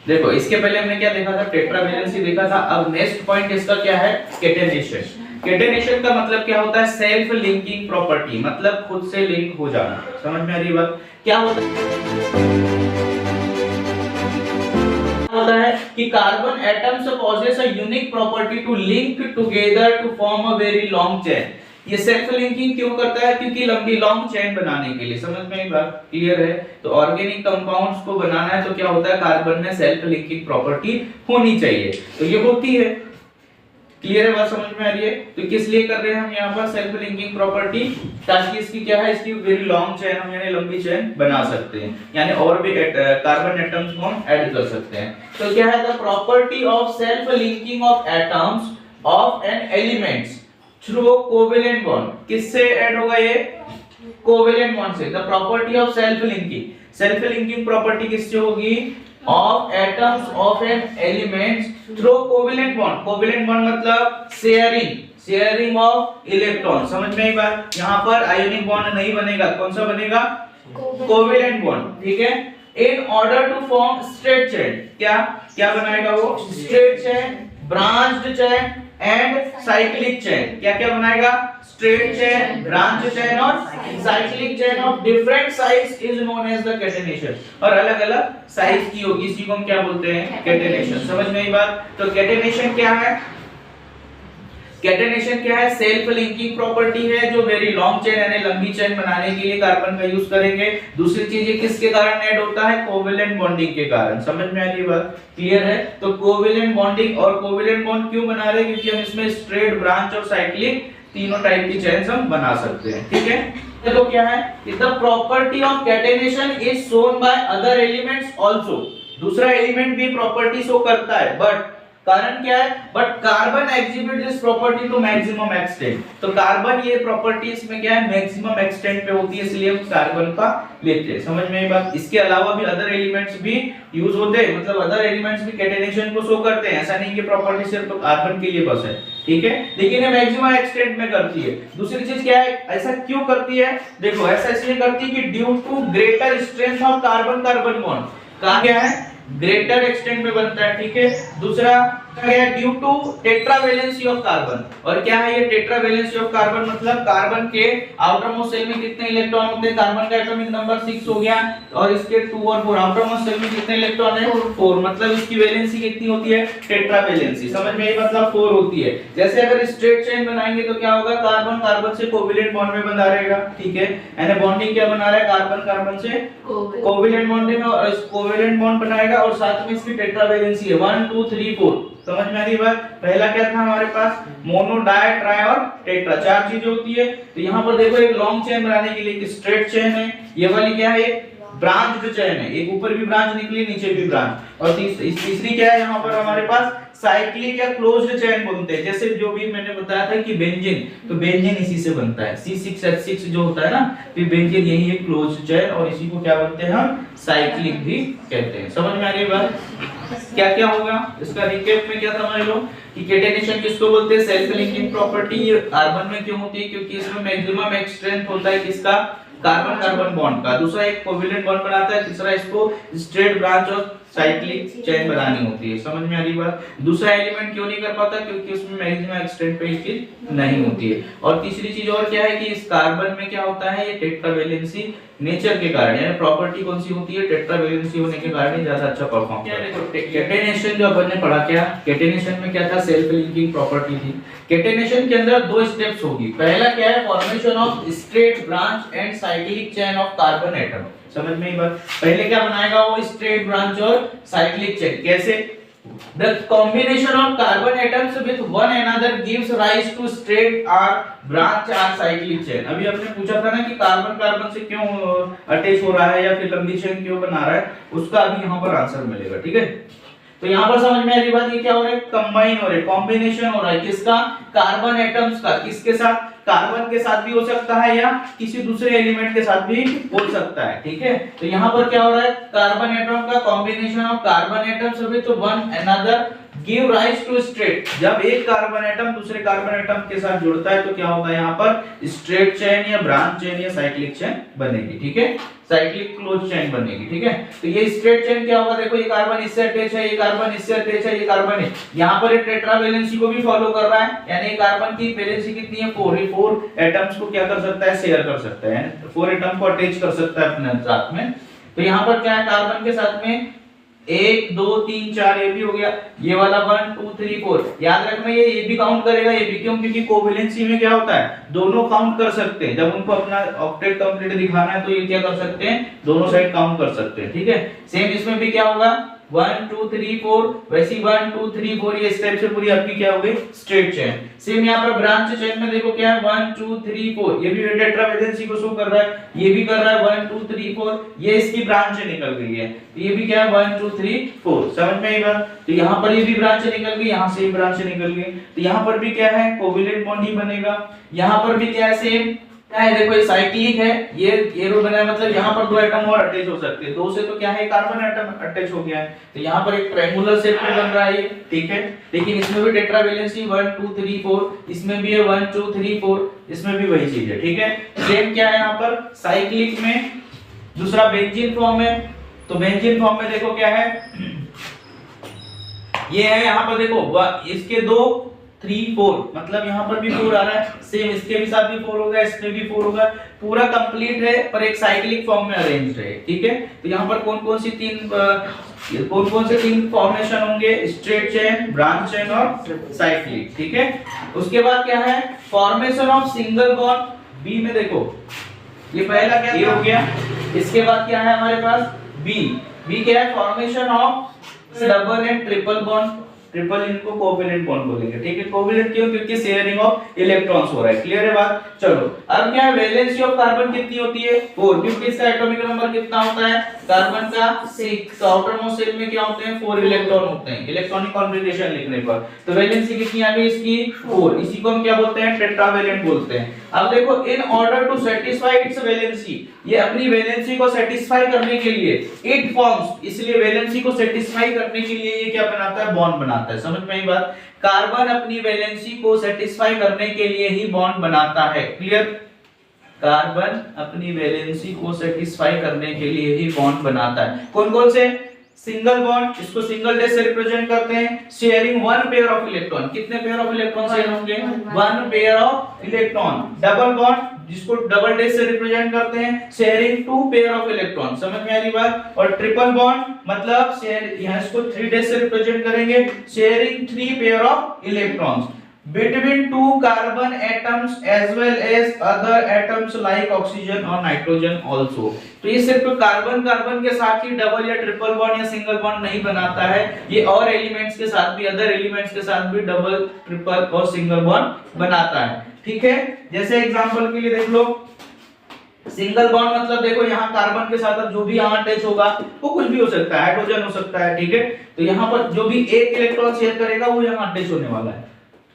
देखो इसके पहले हमने क्या देखा था, टेट्रावैलेंसी देखा था। अब नेक्स्ट पॉइंट इसका क्या है, केटेनेशन। केटेनेशन का मतलब क्या होता है, सेल्फ लिंकिंग प्रॉपर्टी, मतलब खुद से लिंक हो जाना। समझ में आ रही बात, क्या होता है कि carbon atoms possess a unique property to link together to form a very long chain. ये सेल्फ लिंकिंग क्यों करता है, क्योंकि लंबी लॉन्ग चेन बनाने के लिए। समझ में बात क्लियर है। तो ऑर्गेनिक कंपाउंड्स को बनाना है तो क्या होता है, कार्बन में सेल्फ लिंकिंग प्रॉपर्टी होनी चाहिए, तो ये होती है। क्लियर है बात, समझ में आ रही है। तो किस लिए कर रहे हैं हम यहाँ पर सेल्फ लिंकिंग प्रॉपर्टी, ताकि इसकी क्या है, इसकी वेरी लॉन्ग चेन हम यानी लंबी चेन बना सकते हैं, यानी और भी कार्बन एटम्स को हम ऐड कर सकते हैं। तो क्या है, the property of self linking of atoms of an elements through covalent bond. किससे ऐड होगा ये, कोवेलेंट बॉन्ड से। The property of self linking, self linking property किससे होगी, of atoms of an element through covalent bond। covalent bond मतलब sharing of electron. समझ में आई बात, यहाँ पर आयोनिक बॉन्ड नहीं बनेगा, कौन सा बनेगा, कोवेलेंट बॉन्ड। ठीक है, in order to form straight chain, क्या क्या बनाएगा वो, straight chain, branched chain and cyclic chain. क्या क्या बनाएगा, स्ट्रेट चेन, ब्रांच चेन और cyclic chain of different size is known as the catenation. और अलग अलग साइज की होगी, इसी को हम क्या बोलते हैं, केटेनेशन। समझ में आई बात। तो केटेनेशन क्या है, केटेनेशन क्या है, सेल्फ लिंकिंग प्रॉपर्टी है जो वेरी लॉन्ग चेन यानी लंबी चेन बनाने के लिए कार्बन का यूज करेंगे। दूसरी चीज ये किसके कारण ऐड होता है, कोवेलेंट बॉन्डिंग के कारण। समझ में आ रही है बात, क्लियर है। तो कोवेलेंट बॉन्डिंग, और कोवेलेंट बॉन्ड क्यों बना रहे हैं, क्योंकि हम इसमें स्ट्रेट, ब्रांच और साइक्लिक तीनों टाइप की चेन्स हम बना सकते हैं। ठीक है, तो क्या है, the property of catenation is shown by other elements also. दूसरा एलिमेंट भी प्रॉपर्टी शो करता है, बट कारण क्या है, but carbon exhibit this property to maximum extent. तो कार्बन ये प्रॉपर्टी इसमें क्या है, मैक्सिमम एक्सटेंट पे होती है, इसलिए हम कार्बन का लेते हैं। समझ में ये बात। इसके अलावा भी अदर एलिमेंट्स भी यूज होते हैं, मतलब अदर एलिमेंट्स भी केटेनेशन को शो करते हैं। ऐसा नहीं कि प्रॉपर्टी सिर्फ कार्बन के लिए बस है, ठीक है, लेकिन ये मैक्सिमम एक्सटेंट में करती है। दूसरी चीज क्या है, ऐसा क्यों करती है, देखो ऐसा इसलिए करती है कि due to greater strength of carbon carbon bond. कहां क्या है, ग्रेटर एक्सटेंट में बनता है। ठीक है, दूसरा क्या है, due to tetravalency of carbon. और क्या है ये टेट्रावैलेंसी ऑफ कार्बन, मतलब कार्बन के आउटर मोस्ट शेल में कितने इलेक्ट्रॉन होते हैं, कार्बन का एटॉमिक नंबर 6 हो गया, और इसके 2 और 4, आउटर मोस्ट शेल में कितने इलेक्ट्रॉन है, 4, मतलब इसकी वैलेंसी कितनी होती है, टेट्रावैलेंसी। समझ में आई, मतलब 4 होती है। जैसे अगर स्ट्रेट चेन बनाएंगे तो क्या होगा, कार्बन कार्बन से कोवेलेंट बॉन्ड में बना रहेगा। ठीक है, यानी बॉन्डिंग क्या बना रहा है, कार्बन कार्बन से कोवेलेंट बॉन्डिंग में, और कोवेलेंट बॉन्ड बनाएगा, और साथ में इसकी टेट्रावैलेंसी है 1 2 3 4। समझ में आ रही बात। पहला क्या था हमारे पास, मोनो, डाई, ट्राई और टेट्रा, 4 चीजें होती है। तो यहाँ पर देखो एक लॉन्ग चेन बनाने के लिए एक स्ट्रेट चेन है, ये वाली क्या है, ब्रांच्ड चेन है, एक ऊपर भी ब्रांच निकली, नीचे भी ब्रांच। और तीसरी क्या है, यहाँ पर हमारे पास साइक्लिक या क्लोज्ड चेन बोलते हैं। जैसे जो भी मैंने बताया था कि बेंजीन, तो बेंजीन इसी से बनता है, C6H6 जो होता है ना, तो बेंजीन यही है क्लोज्ड चेन, और इसी को क्या बोलते हैं हम, साइक्लिक भी कहते हैं। समझ में आ रही है बात। क्या क्या होगा इसका रिकैप में, क्या समझ लो कि केटेनेशन किसको बोलते हैं, सेल्फ लिंकिंग प्रॉपर्टी। कार्बन में क्यों होती है, क्योंकि इसमें मैक्सिमम स्ट्रेंथ होता है किसका, कार्बन कार्बन बॉन्ड का। दूसरा एक कोवेलेंट बॉन्ड बनाता है, तीसरा इसको स्ट्रेट, ब्रांच और साइक्लिक चेन बनानी होती है। समझ में आ रही बात। दूसरा एलिमेंट क्यों नहीं कर पाता, क्योंकि उसमें मैक्सिमम एक्सटेंट पे ये चीज नहीं होती है। और तीसरी चीज और क्या है कि इस कार्बन में क्या होता है, ये टेट्रावैलेंसी नेचर के कारण, यानी प्रॉपर्टी कौन सी होती है, टेट्रावैलेंसी होने के कारण ज्यादा अच्छा परफॉर्म करता है। देखो केटेनेशन जो अपन ने पढ़ा, क्या केटेनेशन में क्या था, सेल्फ लिंकिंग प्रॉपर्टी थी। केटेनेशन के अंदर 2 स्टेप्स होगी। पहला क्या है, formation of straight, branch and cyclic chain of carbon atom. समझ में ये बात। पहले क्या बनाएगा वो, स्ट्रेट, ब्रांच और साइक्लिक चेन। कैसे, the combination of carbon atoms with one another gives rise to straight or branch or cyclic chain। अभी आपने पूछा था ना कि कार्बन कार्बन से क्यों अटैच हो रहा है या फिर लंबी चेन क्यों बना रहा है, उसका अभी यहाँ पर आंसर मिलेगा। ठीक है, तो यहाँ पर समझ में आ रही बात, ये क्या हो रहा है, कंबाइन हो रहा है, कॉम्बिनेशन हो रहा है किसका, कार्बन एटम्स का। किसके साथ, कार्बन के साथ भी हो सकता है या किसी दूसरे एलिमेंट के साथ भी हो सकता है। ठीक है, तो यहाँ पर क्या हो रहा है, कार्बन एटम का combination of carbon atoms with one another give rise to straight. जब एक कार्बन एटम दूसरे कार्बन एटम के साथ जुड़ता है तो क्या होता है, यहाँ पर स्ट्रेट चेन या ब्रांच चेन या साइक्लिक चेन बनेगी, ठीक है, साइक्लिक क्लोज चेन बनेगी, ठीक है। तो ये स्ट्रेट चेन क्या होगा, देखो ये कार्बन इससे अटैच है, ये कार्बन इससे अटैच है, ये कार्बन है, यहाँ पर ये टेट्रा वैलेंसी को भी फॉलो कर रहा है, यानी कार्बन की वैलेंसी कितनी है 4, ये 4 एटम्स को क्या कर सकता है, शेयर कर सकता है, 4 एटम को अटैच कर सकता है अपने साथ में। तो यहाँ पर क्या है, कार्बन के साथ में 1 2 3 4 ये भी हो गया, ये वाला 1 2 3 4, याद रखना ये भी काउंट करेगा, ये भी, क्यों, क्योंकि कोवैलेंसी में क्या होता है, दोनों काउंट कर सकते हैं, जब उनको अपना ऑक्टेट कंप्लीट दिखाना है तो ये क्या कर सकते हैं, दोनों साइड काउंट कर सकते हैं, ठीक है। सेम इसमें भी क्या होगा 1 2 3 4, वैसे 1 2 3 4, ये स्टेप से पूरी आपकी क्या हो गई, स्ट्रेट चेन। सेम यहाँ पर ब्रांच चेन में देखो क्या है 1 2 3 4, ये भी टेट्रा वैलेंसी को शो कर रहा है, ये भी कर रहा है 1 2 3 4, ये इसकी ब्रांच निकल गई है, तो ये भी क्या है 1 2 3 4, समझ में आई बात। तो यहाँ पर ये भी ब्रांच निकल गई, यहाँ से भी ब्रांच निकल गई, तो यहाँ पर भी क्या है, कोवैलेंट बॉन्ड ही बनेगा। यहाँ पर भी क्या है, सेम क्या है, देखो ये साइक्लिक है, ये एरो बना है, मतलब यहाँ पर 2 एटम और अटैच हो सकते हैं, 2 से तो क्या है कार्बन एटम अटैच हो गया है, तो यहाँ पर एक ट्रायंगुलर शेप में बन रहा है ये, ठीक है। लेकिन इसमें भी टेट्रा वैलेंसी 1 2 3 4, इसमें भी है 1 2 3 4, इसमें भी वही चीज है, ठीक है। सेम क्या है यहाँ पर साइक्लिक में, दूसरा बेंजीन फॉर्म है, तो बेंजीन फॉर्म में देखो क्या है, ये है यहाँ पर देखो इसके 2 3 4, मतलब यहाँ पर भी 4 आ रहा है, सेम इसके भी साथ भी 4 होगा, इसमें भी 4 होगा, पूरा कंप्लीट है पर एक साइक्लिक फॉर्म में अरेंज्ड है, ठीक है। तो यहाँ पर कौन कौन से तीन फॉर्मेशन होंगे, स्ट्रेट चेन, ब्रांच चेन और साइक्लिक, ठीक है। उसके बाद क्या है, formation of single bond, B में देखो ये पहला क्या हो गया, इसके बाद क्या है हमारे पास बी क्या है, formation of double and triple bond, triple इनको कोवैलेंट बॉन्ड बोलेंगे, ठीक है। कोवैलेंट क्यों, क्योंकि शेयरिंग ऑफ इलेक्ट्रॉन्स हो रहा है, क्लियर है बात। चलो अब क्या है, वैलेंसी ऑफ कार्बन कितनी होती है 4, क्योंकि इसका एटॉमिक नंबर कितना होता है, कार्बन का 6, तो आउटर मोस्ट शेल में क्या होते हैं 4 इलेक्ट्रॉन होते हैं, इलेक्ट्रॉनिक कॉन्फ़िगरेशन लिखने पर, तो वैलेंसी कितनी आ गई इसकी 4, इसी को हम क्या बोलते हैं, टेट्रावैलेंट बोलते हैं। अब देखो in order to satisfy its valency, ये अपनी वैलेंसी को सेटिस्फाई करने के लिए इट फॉर्म्स, इसलिए वैलेंसी को सेटिस्फाई करने के लिए ये क्या बनाता है, बॉन्ड बनाता है, समझ में आई बात। कार्बन अपनी वैलेंसी को सेटिस्फाई करने के लिए ही बॉन्ड बनाता है, क्लियर। कार्बन अपनी वैलेंसी को सेटिस्फाई करने के लिए ही बॉन्ड बनाता है, कौन कौन से, सिंगल बॉन्ड, इसको सिंगल डैश से रिप्रेजेंट करते हैं, शेयरिंग 1 पेयर ऑफ इलेक्ट्रॉन, कितने पेयर ऑफ इलेक्ट्रॉन शेयर होंगे, 1 pair of electron. Double bond जिसको डबल डैश से रिप्रेजेंट करते हैं, शेयरिंग 2 पेयर ऑफ इलेक्ट्रॉन, समझ में आ रही बात। और ट्रिपल बॉन्ड मतलब शेयर, यहां इसको 3 डैश से रिप्रेजेंट करेंगे, sharing 3 pair of electrons between 2 carbon atoms as well as other atoms like oxygen और nitrogen also। तो ये सिर्फ कार्बन के साथ ही डबल या ट्रिपल बॉन्ड या सिंगल बॉन्ड नहीं बनाता है, ये और एलिमेंट्स के साथ भी, अदर एलिमेंट्स के साथ भी डबल, ट्रिपल और सिंगल बॉन्ड बनाता है, ठीक है। जैसे एग्जांपल के लिए देख लो, सिंगल बॉन्ड मतलब देखो यहाँ कार्बन के साथ जो भी यहाँ अटैच होगा वो कुछ भी हो सकता है, हाइड्रोजन हो सकता है, ठीक है। तो यहाँ पर जो भी एक इलेक्ट्रॉन शेयर करेगा वो यहाँ अटैच होने वाला है,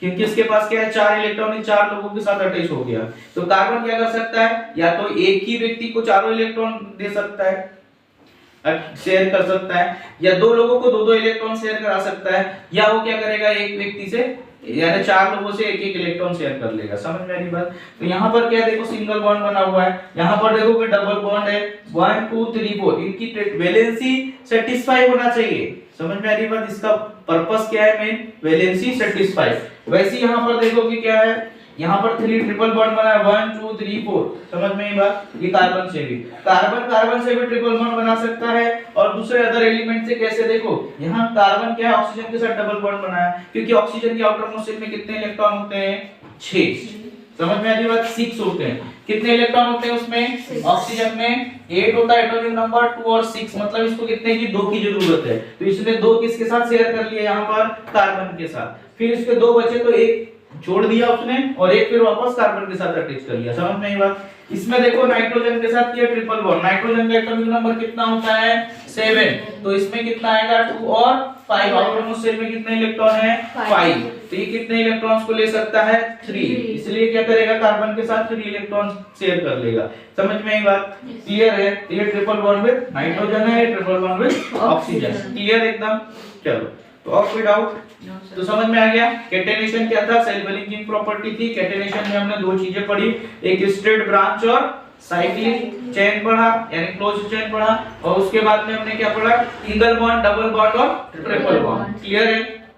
क्योंकि इसके पास क्या है 4 इलेक्ट्रॉन, 4 लोगों के साथ अटैच हो गया। तो कार्बन क्या कर सकता है, या तो एक ही व्यक्ति को चारों इलेक्ट्रॉन दे सकता है, शेयर कर सकता है, या 2 लोगों को 2 इलेक्ट्रॉन शेयर करा सकता है, या वो क्या करेगा एक व्यक्ति से यानी 4 लोगों से एक इलेक्ट्रॉन शेयर कर लेगा, समझ में आ रही बात। तो यहाँ पर क्या देखो सिंगल बॉन्ड बना हुआ है, यहाँ पर देखो कि डबल बॉन्ड है 1 2 3 4, इनकी वैलेंसी सेटिस्फाई होना चाहिए, समझ में आ रही बात। इसका पर्पस क्या है, मेन वैलेंसी सेटिस्फाई। वैसे यहाँ पर देखो कि क्या है, यहाँ पर 3 ट्रिपल बॉन्ड बना है 1 2 3 4, समझ में आई बात। ये कार्बन से भी ट्रिपल बॉन्ड बना सकता है, और दूसरे अदर एलिमेंट से कैसे, देखो यहाँ कार्बन क्या है ऑक्सीजन के साथ डबल बॉन्ड बना है, क्योंकि ऑक्सीजन के आउटर मोस्ट शेल में कितने इलेक्ट्रॉन होते हैं 6, समझ में आ रही बात, 6 होते हैं। कितने इलेक्ट्रॉन होते हैं उसमें, ऑक्सीजन में 8 होता है, एटॉमिक नंबर 2 और 6, मतलब इसको कितने की 2 की जरूरत है, तो इसने 2 किसके साथ शेयर कर लिया यहाँ पर, कार्बन के साथ। फिर इसके 2 बचे तो एक छोड़ दिया उसने, और एक फिर वापस कार्बन के साथ अटैच कर लिया, समझ में आई बात। इसमें देखो नाइट्रोजन के साथ किया ट्रिपल बॉन्ड, नाइट्रोजन का एटॉमिक नंबर कितना होता है 7, तो इसमें कितना आएगा 2 और 5, आउटर मोस्ट शेल में कितने इलेक्ट्रॉन है 5, तो ये कितने इलेक्ट्रॉन्स को ले सकता है 3, इसलिए क्या करेगा कार्बन के साथ 3 इलेक्ट्रॉन शेयर कर लेगा, समझ में आई बात, क्लियर है। ये ट्रिपल बॉन्ड विद नाइट्रोजन है, triple bond with oxygen, clear एकदम। चलो तो और कोई डाउट? तो समझ में आ गया। कैटेनेशन क्या था? सेल्फ लिंकिंग प्रॉपर्टी थी। कैटेनेशन में हमने दो चीजें पढ़ी, एक स्ट्रेट ब्रांच और साइक्लिक चेन पढ़ा, यानी क्लोज चेन पढ़ा, और उसके बाद में हमने क्या पढ़ा? सिंगल बॉन्ड, डबल बॉन्ड और ट्रिपल बॉन्ड। क्लियर है?